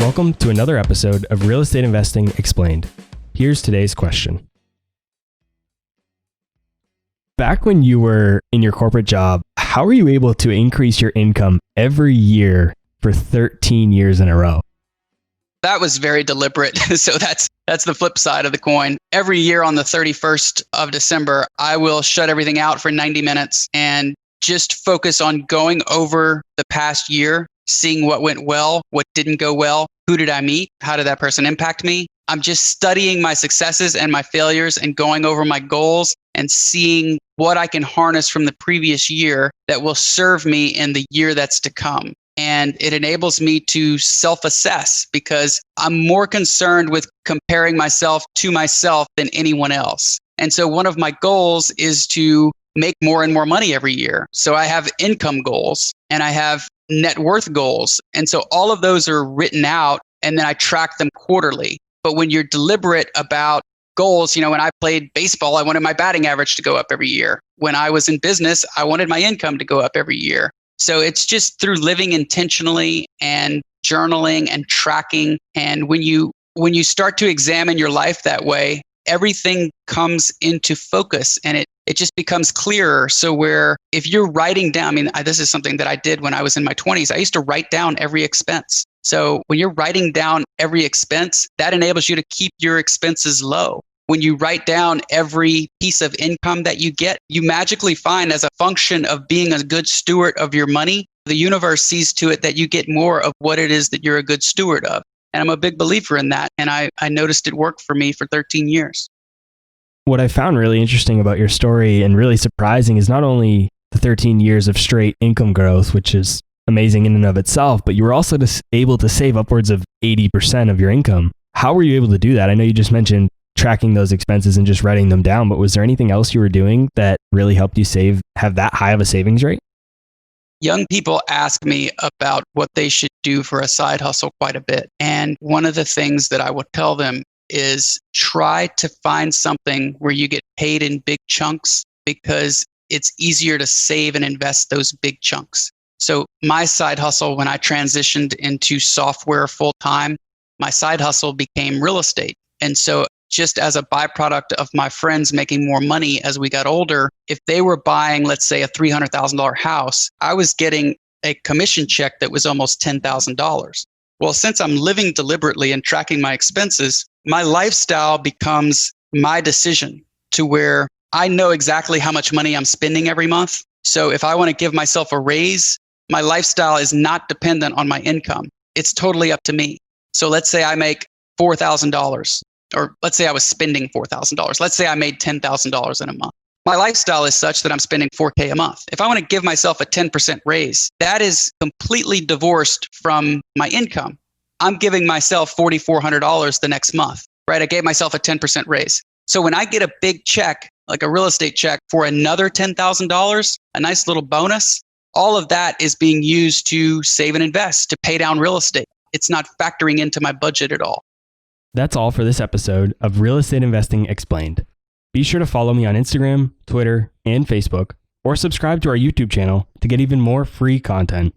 Welcome to another episode of Real Estate Investing Explained. Here's today's question. Back when you were in your corporate job, how were you able to increase your income every year for 13 years in a row? That was very deliberate. So that's the flip side of the coin. Every year on the 31st of December, I will shut everything out for 90 minutes and just focus on going over the past year, seeing what went well, what didn't go well, who did I meet, how did that person impact me. I'm just studying my successes and my failures and going over my goals and seeing what I can harness from the previous year that will serve me in the year that's to come. And it enables me to self-assess because I'm more concerned with comparing myself to myself than anyone else. And so one of my goals is to make more and more money every year. So I have income goals and I have net worth goals. And so all of those are written out and then I track them quarterly. But when you're deliberate about goals, when I played baseball, I wanted my batting average to go up every year. When I was in business, I wanted my income to go up every year. So it's just through living intentionally and journaling and tracking. And when you start to examine your life that way, everything comes into focus and it just becomes clearer. So where if you're writing down, this is something that I did when I was in my 20s. I used to write down every expense. So when you're writing down every expense, that enables you to keep your expenses low. When you write down every piece of income that you get, you magically find as a function of being a good steward of your money, the universe sees to it that you get more of what it is that you're a good steward of. And I'm a big believer in that. And I noticed it worked for me for 13 years. What I found really interesting about your story and really surprising is not only the 13 years of straight income growth, which is amazing in and of itself, but you were also able to save upwards of 80% of your income. How were you able to do that? I know you just mentioned tracking those expenses and just writing them down, but was there anything else you were doing that really helped you have that high of a savings rate? Young people ask me about what they should do for a side hustle quite a bit. And one of the things that I would tell them is try to find something where you get paid in big chunks because it's easier to save and invest those big chunks. So my side hustle, when I transitioned into software full time, my side hustle became real estate. And so just as a byproduct of my friends making more money as we got older, if they were buying, let's say, a $300,000 house, I was getting a commission check that was almost $10,000. Well, since I'm living deliberately and tracking my expenses, my lifestyle becomes my decision to where I know exactly how much money I'm spending every month. So if I want to give myself a raise, my lifestyle is not dependent on my income. It's totally up to me. So let's say I make $4,000. Or let's say I was spending $4,000. Let's say I made $10,000 in a month. My lifestyle is such that I'm spending $4,000 a month. If I want to give myself a 10% raise, that is completely divorced from my income. I'm giving myself $4,400 the next month, right? I gave myself a 10% raise. So when I get a big check, like a real estate check for another $10,000, a nice little bonus, all of that is being used to save and invest, to pay down real estate. It's not factoring into my budget at all. That's all for this episode of Real Estate Investing Explained. Be sure to follow me on Instagram, Twitter, and Facebook, or subscribe to our YouTube channel to get even more free content.